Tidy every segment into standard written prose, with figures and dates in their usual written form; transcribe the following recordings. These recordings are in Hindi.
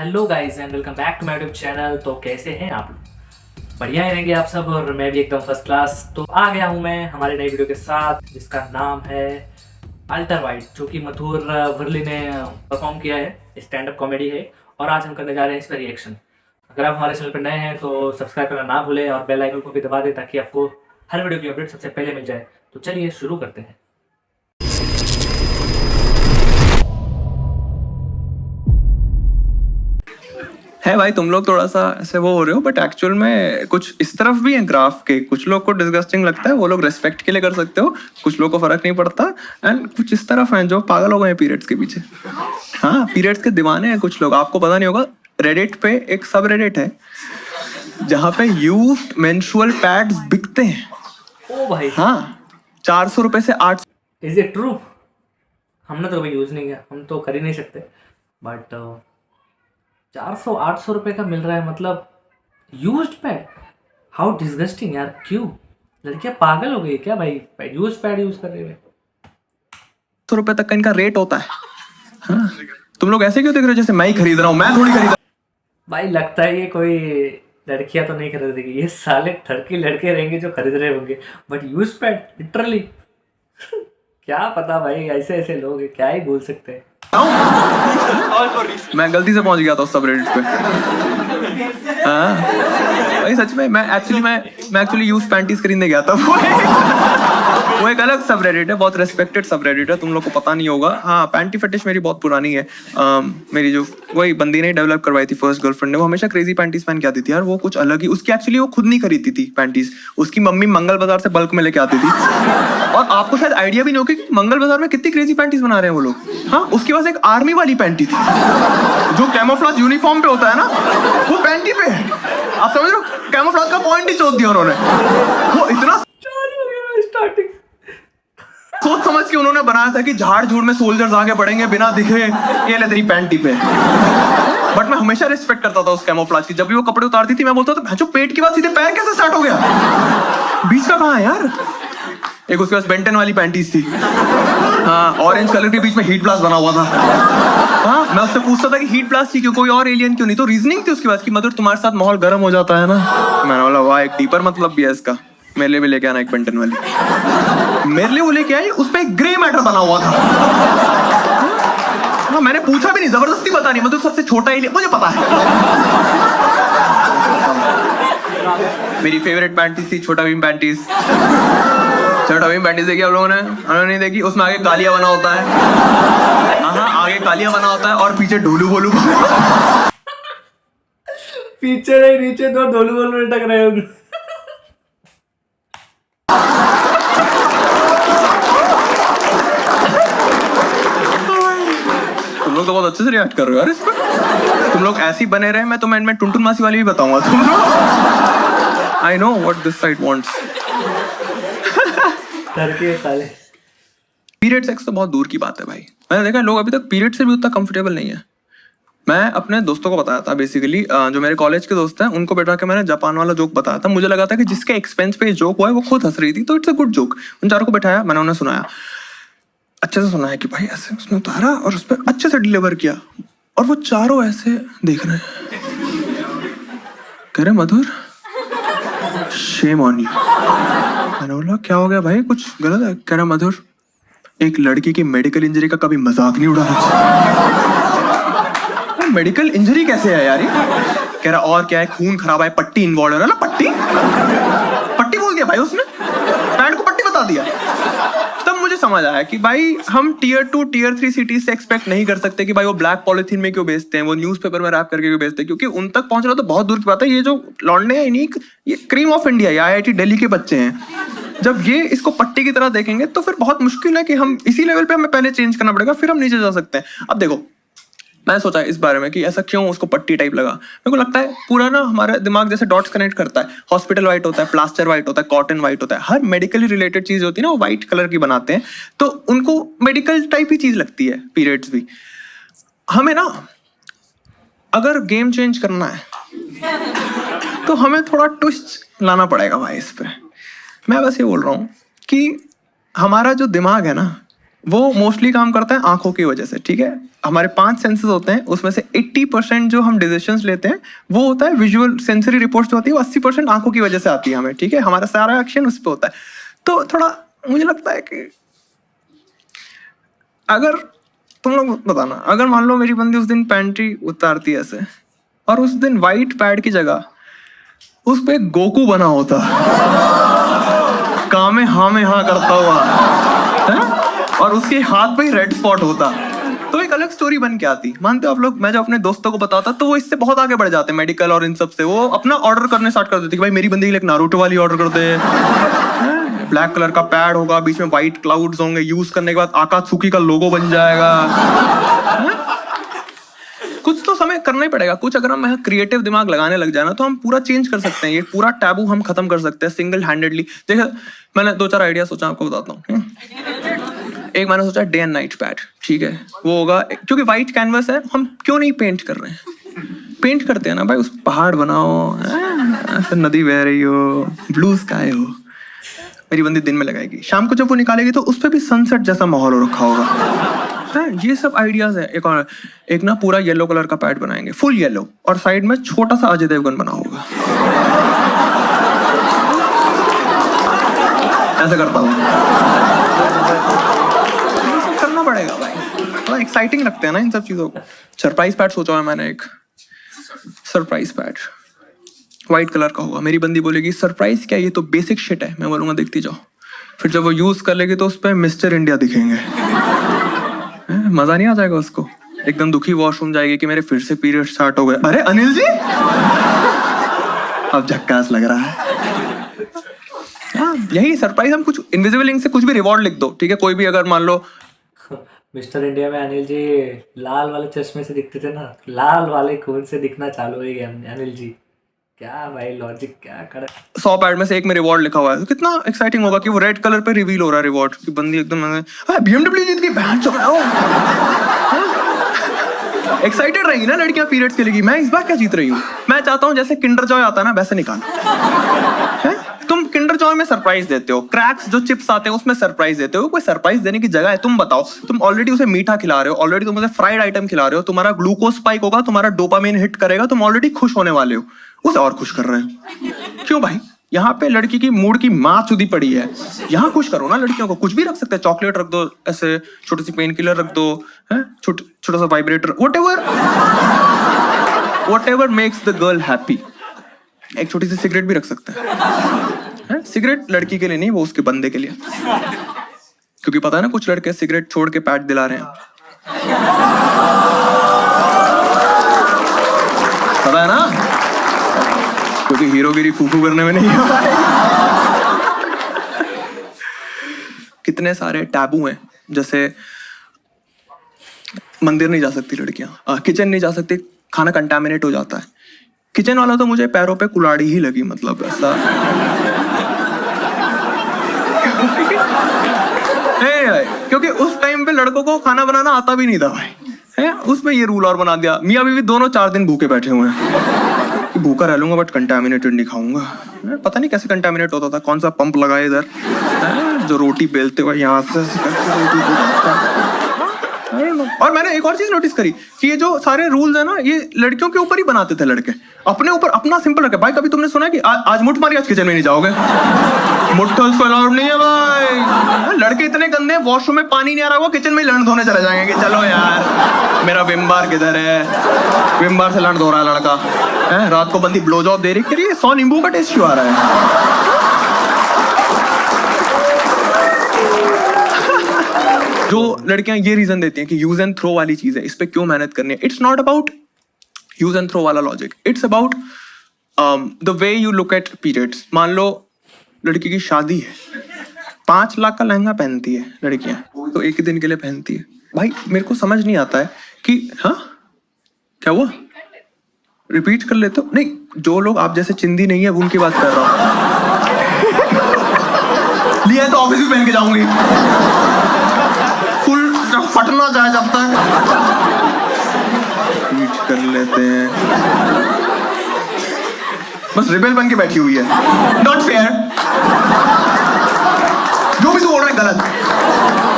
Hello guys and welcome back to my YouTube channel. तो कैसे हैं आप लोग? बढ़िया ही रहेंगे आप सब और मैं भी एकदम फर्स्ट क्लास। तो आ गया हूं मैं हमारे नई वीडियो के साथ जिसका नाम है अल्टर वाइड, जो कि मधुर वर्ली ने परफॉर्म किया है। स्टैंड अप कॉमेडी है और आज हम करने जा रहे हैं इसका रिएक्शन। अगर आप हमारे चैनल पर नए हैं तो सब्सक्राइब करना ना भूलें और बेल आइकन को भी दबा दें ताकि आपको हर वीडियो की अपडेट सबसे पहले मिल जाए। तो चलिए शुरू करते हैं। है भाई, तुम लोग थोड़ा सा ऐसे वो हो रहे हो, बट एक्चुअल में कुछ इस तरफ भी है ग्राफ के। कुछ लोग को डिस्गस्टिंग लगता है, वो लोग रेस्पेक्ट के लिए कर सकते हो, कुछ लोग को फर्क नहीं पड़ता। एंड कुछ इस तरफ हैं जो पागल हो गए हैं पीरियड्स के पीछे। हाँ, पीरियड्स के दीवाने हैं कुछ लोग। आपको पता नहीं होगा, रेडिट पे एक सब रेडिट है जहाँ पे यूज्ड मेंस्ट्रुअल पैड्स बिकते हैं। ओ भाई, हाँ, 400 रुपए से 800। Is it true? हमने तो कभी यूज़ नहीं किया, हम तो कर ही नहीं सकते। बट 400-800 रुपये का मिल रहा है, मतलब यूज्ड पैड। हाउ डिस्गस्टिंग यार। क्यों लड़कियां पागल हो गई क्या भाई? यूज पैड यूज कर रही है। 100 रुपए तक का इनका रेट होता है। हाँ, तुम लोग ऐसे क्यों देख रहे हो जैसे मैं ही खरीद रहा हूँ? मैं थोड़ी खरीद। भाई लगता है ये कोई लड़कियां तो नहीं खरीदेगी, ये साले ठरकी लड़के रहेंगे जो खरीद रहे होंगे। बट यूज पैड लिटरली क्या पता भाई, ऐसे ऐसे लोग हैं, क्या ही बोल सकते हैं। मैं गलती से पहुंच गया था उस सब रेडिट पे। हाँ भाई, सच में मैं एक्चुअली यूज पैंटीज खरीदने गया था। वो एक अलग सब रेडिट है, बहुत रेस्पेक्टेड सब रेडिट है, तुम लोग को पता नहीं होगा। हाँ, पैंटी फटिश मेरी बहुत पुरानी है। मेरी जो वही बंदी ने डेवलप करवाई थी, फर्स्ट गर्लफ्रेंड ने, वो हमेशा क्रेजी पैंटीज पहन के आती थी यार। वो कुछ अलग ही, उसकी एक्चुअली वो खुद नहीं खरीदती थी पैंटीज, उसकी मम्मी मंगल बाजार से बल्क में लेके आती थी। और आपको शायद आइडिया भी नहीं होगा कि मंगल बाजार में कितनी क्रेजी पैंटीज बना रहे हैं वो लोग। हाँ, उसके पास एक आर्मी वाली पैंटी थी जो कैमोफ्लेज यूनिफॉर्म पे होता है ना, वो पैंटी पे है। आप समझ रहे हो, कैमोफ्लेज का पॉइंट ही छोड़ दिया उन्होंने। वो इतना स्टार्टिंग सोच समझ के उन्होंने बनाया था कि झाड़ झूड़ में सोल्जर्स आगे बढ़ेंगे बिना दिखे, ये ले तेरी पैंटी पे। बट मैं हमेशा रिस्पेक्ट करता था उस कैमोफ्लेज की। जब भी वो कपड़े उतारती थी मैं बोलता था, जो पेट के बाद सीधे पैर कैसे स्टार्ट हो गया? बीच का कहाँ है यार? एक उसके पास बेंटन वाली पैंटीज थी। हाँ, ऑरेंज कलर के बीच में हीट ब्लास्ट बना हुआ था। हाँ, मैं उससे पूछता था कि हीट ब्लास्ट थी क्यों, कोई और एलियन क्यों नहीं? तो रीजनिंग थी उसके पास कि मधुर तुम्हारे साथ माहौल गर्म हो जाता है ना। मैंने बोला वाह, एक डीपर मतलब भी है इसका। मेरे लिए भी लेके आना एक बेंटन वाली। मेरे लिए वो लेके आई, उस पर एक ग्रे मैटर बना हुआ था। हाँ, मैंने पूछा भी नहीं, जबरदस्ती बता नहीं, मतलब सबसे छोटा एलियन मुझे पता है। मेरी फेवरेट पैंटीज थी छोटा भीम पैंटीज। छोटा भीम पैंटीज देखी आप लोगों ने? उन्होंने नहीं देखी? उसमें आगे कालिया बना होता है। हाँ, आगे कालिया बना होता है और पीछे ढोलू बोलू। पीछे नहीं, नीचे दो ढोलू बोलू लटक रहे होंगे। तुम लोग तो बहुत अच्छे से रिएक्ट कर रहे हो यार इस पर। तुम लोग ऐसे ही बने रहे, मैं तो मैं टुनटुन मासी वाली भी बताऊंगा तुम लोग। I know what this side wants. साले पीरियड सेक्स तो बहुत दूर की बात है भाई। मैंने देखा लोग अभी तक पीरियड से भी उतना कंफर्टेबल नहीं है। मैं अपने दोस्तों को बताया था, बेसिकली जो मेरे कॉलेज के दोस्त हैं उनको बैठा के मैंने जापान वाला जोक बताया था। मुझे लगा था कि जिसके एक्सपेंस पे जोक हुआ है वो खुद हंस रही थी, तो इट्स अ गुड जोक। उन चारों को बैठाया, मैंने उन्हें सुनाया, अच्छे से सुनाया कि भाई ऐसे उसने उतारा और उस पर अच्छे से डिलीवर किया। और वो चारों ऐसे देख रहे हैं, कह रहे मधुर शेम ऑन यू। मैंने बोला क्या हो गया भाई, कुछ गलत है? कह रहा मधुर, एक लड़की की मेडिकल इंजरी का कभी मजाक नहीं उड़ाना। मेडिकल इंजरी कैसे है यार? कह रहा और क्या है, खून खराब है, पट्टी इन्वॉल्व है ना। पट्टी पट्टी बोल दिया भाई उसने, पैंट को पट्टी बता दिया। तब मुझे समझ आया कि भाई हम टियर 2 टियर 3 सिटीज से एक्सपेक्ट नहीं कर सकते कि भाई वो ब्लैक पॉलिथीन में क्यों बेचते हैं, वो न्यूज़पेपर में रैप करके क्यों बेचते हैं, क्योंकि उन तक पहुंचना तो बहुत दूर की बात है। ये जो लौंडे हैं, इन्हीं ये क्रीम ऑफ इंडिया, ये IIT दिल्ली के बच्चे हैं। जब ये इसको पट्टी की तरह देखेंगे तो फिर बहुत मुश्किल है कि हम इसी लेवल पे हमें पहले चेंज करना पड़ेगा, फिर हम नीचे जा सकते हैं। अब देखो, मैं सोचा इस बारे में कि ऐसा क्यों उसको पट्टी टाइप लगा। मेरे को लगता है पूरा ना हमारा दिमाग जैसे डॉट्स कनेक्ट करता है। हॉस्पिटल वाइट होता है, प्लास्टर वाइट होता है, कॉटन वाइट होता है, हर मेडिकली रिलेटेड चीज होती है ना वो वाइट कलर की बनाते हैं, तो उनको मेडिकल टाइप ही चीज लगती है पीरियड्स भी। हमें ना अगर गेम चेंज करना है तो हमें थोड़ा ट्विस्ट लाना पड़ेगा भाई इस पे। मैं बस ये बोल रहा हूँ कि हमारा जो दिमाग है ना, वो मोस्टली काम करता है आंखों की वजह से, ठीक है। हमारे 5 सेंसेस होते हैं, उसमें से 80% जो हम डिसीजंस लेते हैं वो होता है विजुअल सेंसरी रिपोर्ट्स जो होती है, वो 80% आंखों की वजह से आती है हमें, ठीक है। हमारा सारा एक्शन उस पर होता है। तो थोड़ा मुझे लगता है कि अगर तुम लोग बताना, अगर मान लो मेरी बंदी उस दिन पैंट्री उतारती है ऐसे, और उस दिन वाइट पैड की जगह उस पे गोकू बना होता, काम में हाँ करता हुआ है? और उसके हाथ पे ही रेड स्पॉट होता, तो एक अलग स्टोरी बन के आती। मानते हो आप लोग, मैं जब अपने दोस्तों को बताता तो वो इससे बहुत आगे बढ़ जाते, मेडिकल और इन सब से। वो अपना ऑर्डर करने स्टार्ट कर देते कि भाई मेरी बंदी के लिए एक नारुतो वाली ऑर्डर कर दे, ब्लैक कलर का पैड होगा, बीच में व्हाइट क्लाउड्स होंगे, यूज करने के बाद आकात्सुकी का लोगो बन जाएगा। कुछ तो समय करना ही पड़ेगा। कुछ अगर हम क्रिएटिव दिमाग लगाने लग जाए ना तो हम पूरा चेंज कर सकते हैं। ये पूरा टैबू हम खत्म कर सकते हैं सिंगल हैंडेडली। देखिए मैंने 2-4 आइडिया सोचा, आपको बताता हूँ। एक मैंने सोचा डे एंड नाइट पैड, ठीक है। वो होगा क्योंकि व्हाइट कैनवस है, हम क्यों नहीं पेंट कर रहे हैं। पेंट करते हैं ना भाई, उस पहाड़ बनाओ, ऐसे नदी बह रही हो, ब्लू स्काई हो। मेरी बंदी दिन में लगाएगी, शाम को जब वो निकालेगी तो उस पर भी सनसेट जैसा माहौल हो रखा होगा। ये सब आइडियाज है। एक ना पूरा येलो कलर का पैड बनाएंगे, फुल येलो, और साइड में छोटा सा अजय देवगन बना होगा। ऐसा करता हूँ, करना पड़ेगा भाई, थोड़ा एक्साइटिंग रखते हैं ना इन सब चीजों को। सरप्राइज पैड सोचा है मैंने, एक सरप्राइज पैड व्हाइट कलर का होगा। मेरी बंदी बोलेगी सरप्राइज क्या, ये तो बेसिक शिट है। मैं बोलूंगा देखती जाओ। फिर जब वो यूज कर लेगी तो उस पर मिस्टर इंडिया दिखेंगे। मजा नहीं आ जाएगा उसको? एकदम दुखी वॉशरूम जाएगी कि मेरे फिर से पीरियड स्टार्ट हो गए। अरे अनिल जी, अब झक्कास लग रहा है। यही सरप्राइज। हम कुछ इनविजिबल इंक से कुछ भी रिवॉर्ड लिख दो, ठीक है। कोई भी अगर मान लो मिस्टर इंडिया में अनिल जी लाल वाले चश्मे से दिखते थे ना, लाल वाले खून से दिखना चालू हो गया अनिल जी। क्या भाई लॉजिक, क्या कर 100 पैड में से एक में रिवॉर्ड लिखा हुआ है, तो कितना एक्साइटिंग होगा कि वो रेड कलर पे रिवील हो रहा है रिवॉर्ड की। बंदी एकदम BMW जीत गई, बहन चो एक्साइटेड रहेगी ना लड़कियां पीरियड्स के लिए। मैं इस बार क्या जीत रही हूँ। मैं चाहता हूँ जैसे किंडर जॉय आता है ना, वैसे निकाल। तुम किंडर जॉय में सरप्राइज देते हो, क्रैक्स जो चिप्स आते हैं उसमें सरप्राइज देते हो। कोई सरप्राइज देने की जगह है। तुम बताओ, तुम ऑलरेडी उसे मीठा खिला रहे हो, ऑलरेडी तुम उसे फ्राइड आइटम खिला रहे हो, तुम्हारा ग्लूकोज स्पाइक होगा, तुम्हारा डोपामिन हिट करेगा, तुम ऑलरेडी खुश होने वाले हो, उसे और खुश कर रहे हो। क्यों भाई? यहाँ पे लड़की की मूड की माँ चुदी पड़ी है, यहाँ खुश करो ना लड़कियों को। कुछ भी रख सकते हैं, चॉकलेट रख दो, ऐसे छोटी सी पेन किलर रख दो, छोटा सा vibrator, whatever makes the girl happy। एक छोटी सी सिगरेट भी रख सकते हैं। सिगरेट लड़की के लिए नहीं, वो उसके बंदे के लिए। क्योंकि पता है ना, कुछ लड़के सिगरेट छोड़ के पैड दिला रहे हैं, पता है ना, क्योंकि हीरोगिरी फूफू करने में नहीं है। कितने सारे टैबू हैं, जैसे मंदिर नहीं जा सकती लड़कियां, किचन नहीं जा सकती, खाना कंटामिनेट हो जाता है। किचन वाला तो मुझे पैरों पे कुल्हाड़ी ही लगी, मतलब ऐसा। क्योंकि उस टाइम पे लड़कों को खाना बनाना आता भी नहीं था भाई, उसमें ये रूल और बना दिया। मियाँ बीवी दोनों 4 दिन भूखे बैठे हुए हैं, भूखा रह लूंगा बट कंटामिनेटेड नहीं खाऊंगा। पता नहीं कैसे कंटामिनेट होता था, कौन सा पंप लगाए इधर, जो रोटी बेलते हुए यहाँ से। और मैंने एक और चीज नोटिस करी कि ये जो सारे रूल्स है ना, ये लड़कियों के ऊपर ही बनाते थे लड़के, अपने ऊपर अपना सिंपल रखे। भाई कभी तुमने सुना कि आज मुठ मारी, आज किचन में नहीं जाओगे, मुट्ठा उसको अलाउड नहीं है भाई। लड़के इतने गंदे हैं, वॉशरूम में पानी नहीं आ रहा, वो किचन में लंड धोने चले जाएंगे कि चलो यार मेरा विम बार किधर है, विम बार से लंड धो रहा है लड़का। रात को बंदी ब्लो जॉब दे रही है, 100 नींबू का टेस्ट क्यों आ रहा है। जो लड़कियां ये रीजन देती हैं कि यूज एंड थ्रो वाली चीज है, इस पे क्यों मेहनत करनी है। It's not about use and throw वाला logic, it's about the way you look at periods. मान लो लड़की की शादी है, 5 लाख का लहंगा पहनती है लड़कियां, तो एक ही दिन के लिए पहनती है। भाई मेरे को समझ नहीं आता है कि हाँ क्या हुआ, रिपीट कर लेते हो। नहीं, जो लोग आप जैसे चिंदी नहीं है उनकी बात कर रहा हूँ। लिया तो ऑफिस में पहन के जाऊंगी, फुल फटना चाहे जब तक रिपीट कर लेते हैं। बस रिबेल बन के बैठी हुई है, नॉट फेयर। जो भी तू बोल रहा है गलत,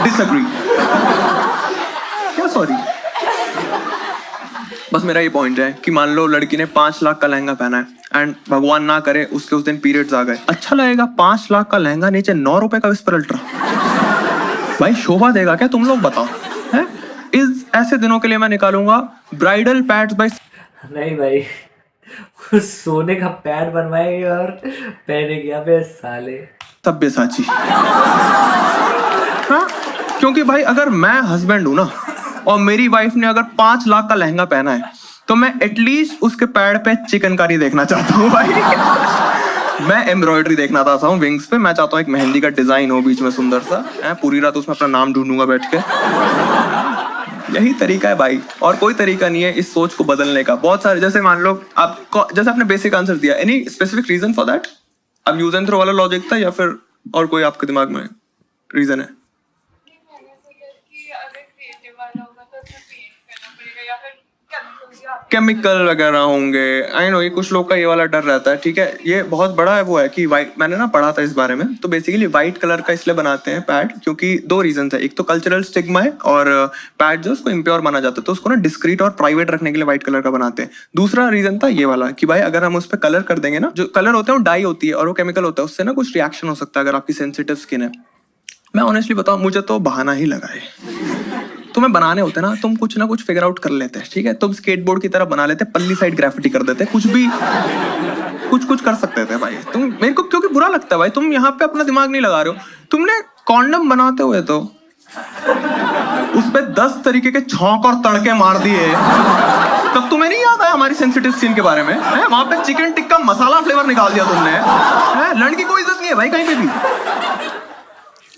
डिसएग्री। क्या सॉरी? बस मेरा ये पॉइंट है कि मान लो लड़की ने 5 लाख का लहंगा पहना है एंड भगवान ना करे उसके उस दिन पीरियड्स आ गए, अच्छा लगेगा 5 लाख का लहंगा नीचे 9 रुपए का विस्पर अल्ट्रा? भाई शोभा देगा क्या? तुम लोग बताओ। है इस ऐसे दिनों के लिए मैं निकालूंगा ब्राइडल पैड्स बाय। नहीं भाई, वो सोने का पैड बनवाएंगे और पहनेंगे यहाँ पे साले। सब्यसाची। हाँ, क्योंकि भाई अगर मैं हस्बैंड हूं ना और मेरी वाइफ ने अगर 5 लाख का लहंगा पहना है तो मैं एटलीस्ट उसके पैड पे चिकनकारी देखना चाहता हूँ भाई। मैं एम्ब्रॉयडरी देखना चाहता हूँ विंग्स पे। मैं चाहता हूँ एक मेहंदी का डिजाइन हो बीच में सुंदर सा, पूरी रात उसमें अपना नाम ढूंढूंगा बैठ के। यही तरीका है भाई, और कोई तरीका नहीं है इस सोच को बदलने का। बहुत सारे, जैसे मान लो आपको, जैसे आपने बेसिक आंसर दिया, any specific reason for that? अब यूज एंड थ्रो वाला लॉजिक था या फिर और कोई आपके दिमाग में रीजन है? केमिकल वगैरह होंगे, आई नो, ये कुछ लोग का ये वाला डर रहता है, ठीक है। ये बहुत बड़ा है वो है कि वाइट, मैंने ना पढ़ा था इस बारे में, तो बेसिकली वाइट कलर का इसलिए बनाते हैं पैड क्योंकि 2 रीजन है। एक तो कल्चरल स्टिग्मा है, और पैड जो उसको इम्प्योर माना जाता है तो उसको ना डिस्क्रीट और प्राइवेट रखने के लिए व्हाइट कलर का बनाते हैं। दूसरा रीजन था ये वाला कि भाई अगर हम उस पर कलर कर देंगे ना, जो कलर होते हैं वो डाई होती है और वो केमिकल होता है, उससे ना कुछ रिएक्शन हो सकता है अगर आपकी सेंसिटिव स्किन है। मैं ऑनेस्टली बताऊं, मुझे तो बहाना ही लगा है। तुम्हें बनाने होते ना, तुम कुछ ना कुछ फिगर आउट कर लेते हैं, ठीक है। तुम स्केटबोर्ड की तरह बना लेते, पल्ली साइड ग्राफिटी कर देते, कुछ भी कुछ कर सकते थे भाई तुम। मेरे को क्योंकि बुरा लगता है भाई, तुम यहाँ पे अपना दिमाग नहीं लगा रहे हो। तुमने कॉन्डम बनाते हुए तो उस पे 10 तरीके के छौंक और तड़के मार दिए, तब तुम्हें नहीं याद आया हमारी सेंसिटिव स्किन के बारे में? वहां पे चिकन टिक्का मसाला फ्लेवर निकाल दिया तुमने। लड़की की कोई इज्जत नहीं है भाई कहीं पे भी।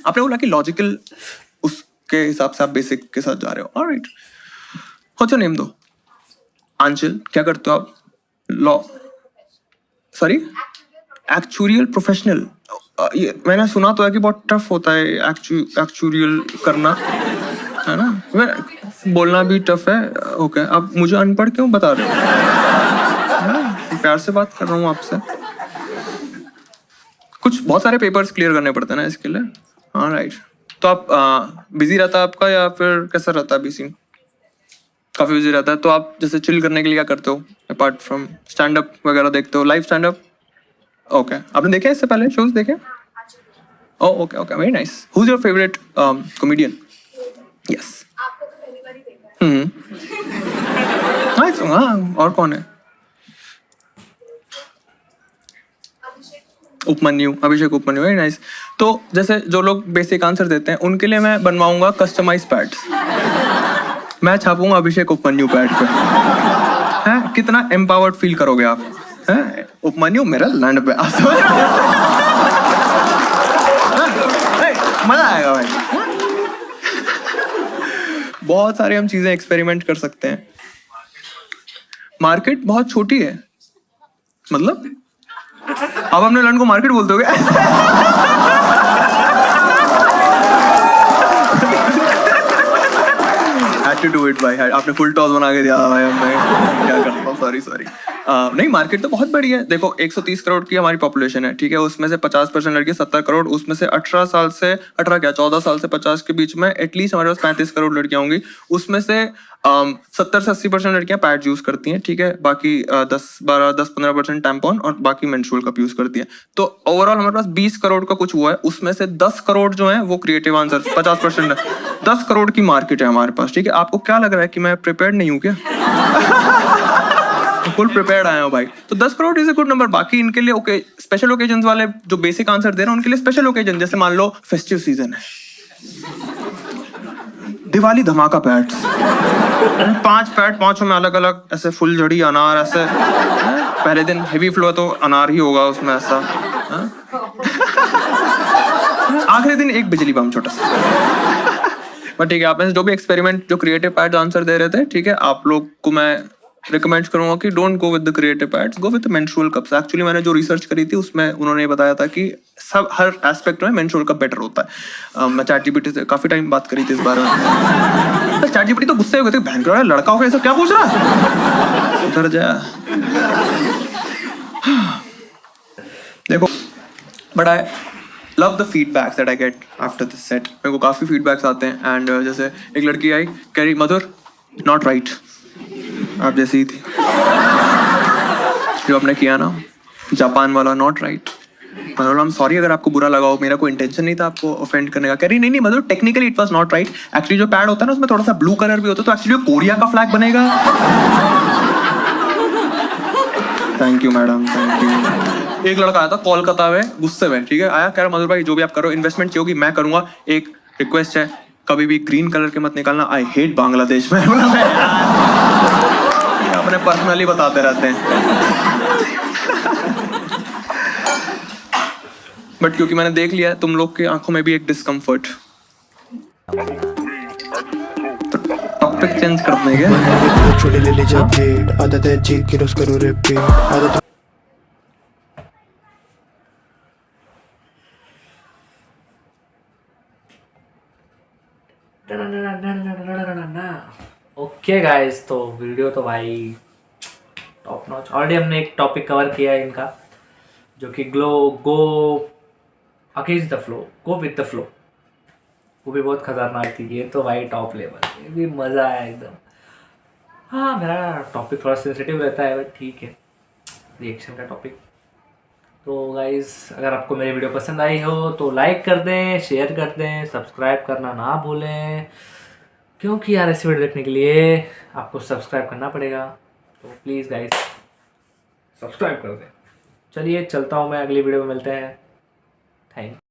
आपने बोला कि लॉजिकल उसके हिसाब से आप बेसिक के साथ जा रहे हो, ऑलराइट। व्हाट्स योर नेम दो? आंचल। क्या करते हो आप? Law, sorry, actuarial professional. ये मैंने सुना तो है कि बहुत टफ होता है एक्चुरियल करना, है ना? मैं बोलना भी टफ है। ओके, आप मुझे अनपढ़ क्यों बता रहे हो? प्यार से बात कर रहा हूँ आपसे। कुछ बहुत सारे पेपर्स क्लियर करने पड़ते हैं ना इसके लिए। हाँ राइट। तो आप बिजी रहता है आपका या फिर कैसा रहता है? बिजी, काफी बिजी रहता है। तो आप जैसे चिल करने के लिए क्या करते हो अपार्ट फ्रॉम स्टैंड अप वगैरह? देखते हो लाइव स्टैंड अप? ओके, आपने देखे इससे पहले शोज देखे? Oh okay okay, very nice. Who is your favourite comedian? Yes, nice. हाँ, और कौन है? उपमन्यु, अभिषेक उपमन्यु, वेरी नाइस। तो जैसे जो लोग बेसिक आंसर देते हैं उनके लिए मैं बनवाऊंगा कस्टमाइज पैड्स। मैं छापूंगा अभिषेक उपमन्यु पैड पे। हैं, कितना एम्पावर्ड फील करोगे आप? हैं, उपमन्यु मेरा लैंड पे। मजा आएगा भाई। बहुत सारे हम चीजें एक्सपेरिमेंट कर सकते हैं। मार्केट बहुत छोटी है, मतलब आप अपने लैंड को मार्केट बोलते हो क्या? Had to do it भाई, आपने फुल टॉस बना के दिया भाई। मैं क्या करता हूँ, सॉरी। नहीं, मार्केट तो बहुत बड़ी है। देखो 130 करोड़ की हमारी पॉपुलेशन है, ठीक है। उसमें से 50% लड़की, 70 करोड़। उसमें से 14 साल से 50 के बीच में एटलीस्ट हमारे पास 35 करोड़ लड़कियां होंगी। उसमें से 70 से 80% लड़कियां पैड यूज करती हैं, ठीक है। बाकी 10-15% टैम्पॉन और बाकी मेंस्ट्रुअल कप यूज करती हैं। तो ओवरऑल हमारे पास 20 करोड़ का कुछ हुआ है। उसमें से 10 करोड़ जो है वो क्रिएटिव आंसर, 50% है। 10 करोड़ की मार्केट है हमारे पास, ठीक है। आपको क्या लग रहा है कि मैं प्रिपेयर्ड नहीं हूँ क्या? फुल प्रिपेयर्ड आया हूँ भाई। तो 10 crore is a good number. बाकी इनके लिए ओके, स्पेशल ओकेजन वाले जो बेसिक आंसर दे रहे हैं उनके लिए स्पेशल ओकेजन, जैसे मान लो फेस्टिव सीजन है, दिवाली धमाका पैड्स, 5 पैड, 5 में अलग अलग ऐसे फुल झड़ी अनार, ऐसे पहले दिन हेवी फ्लो तो अनार ही होगा उसमें ऐसा, आखिरी दिन एक बिजली बम छोटा सा। बट ठीक है, आप में से जो भी एक्सपेरिमेंट, जो क्रिएटिव पैड आंसर दे रहे थे, ठीक है, आप लोग को मैं रिकमेंड करूंगा कि don't go with the creative pads, go with the menstrual cups. Actually मैंने जो रिसर्च करी थी उसमें उन्होंने बताया था कि सब हर एस्पेक्ट में मेंस्ट्रुअल कप बेटर होता है। मैं चैटजीपीटी से काफी टाइम बात करी थी इस बारे में। चैटजीपीटी तो गुस्से हो गए थे, बहन का लड़का हो गया, ऐसा क्या पूछ रहा है? उधर जा। देखो बड़ा है, love the feedbacks that I get after this set. मेरे को काफ़ी फीडबैक्स आते हैं एंड जैसे एक लड़की आई कह रही मधुर नॉट राइट, आप जैसी ही थी जो आपने किया ना जापान वाला, नॉट राइट। मतलब I'm सॉरी अगर आपको बुरा लगा हो, मेरा कोई इंटेंशन नहीं था आपको ऑफेंड करने का। कह रही नहीं मतलब technically it was not right, actually जो पैड होता है ना उसमें थोड़ा सा ब्लू कलर भी होता है तो एक्चुअली कोरिया का फ्लैग बनेगा। Thank you madam, thank you. एक लड़का आया था कोलकाता में गुस्से में, ठीक है, आया कह रहा मधुर भाई जो भी आप करो इन्वेस्टमेंट चाहिए होगी मैं करूंगा, एक रिक्वेस्ट है कभी भी ग्रीन कलर के मत निकालना, आई हेट बांग्लादेश में। अपने पर्सनली बताते रहते हैं। बट क्योंकि मैंने देख लिया है तुम लोग की आंखों में भी एक डिस्कम्फर्ट, तो टॉपिक चेंज कर देंगे। छोटे ले ले जब डेट आदत है चीख के रोज करो रिपीट आदत ओके गाइस, तो वीडियो तो भाई टॉप नॉच। ऑलरेडी हमने एक टॉपिक कवर किया है इनका जो कि go against the flow, go with the flow, वो भी बहुत खतरनाक थी। ये तो भाई टॉप लेवल, ये भी मज़ा आया एकदम। हाँ मेरा टॉपिक थोड़ा सेंसिटिव रहता है बट ठीक है, रिएक्शन का टॉपिक। तो गाइस अगर आपको मेरी वीडियो पसंद आई हो तो लाइक कर दें, शेयर कर दें, सब्सक्राइब करना ना भूलें, क्योंकि यार ऐसी वीडियो देखने के लिए आपको सब्सक्राइब करना पड़ेगा। तो प्लीज़ गाइस सब्सक्राइब कर दें। चलिए चलता हूँ मैं, अगली वीडियो में मिलते हैं। थैंक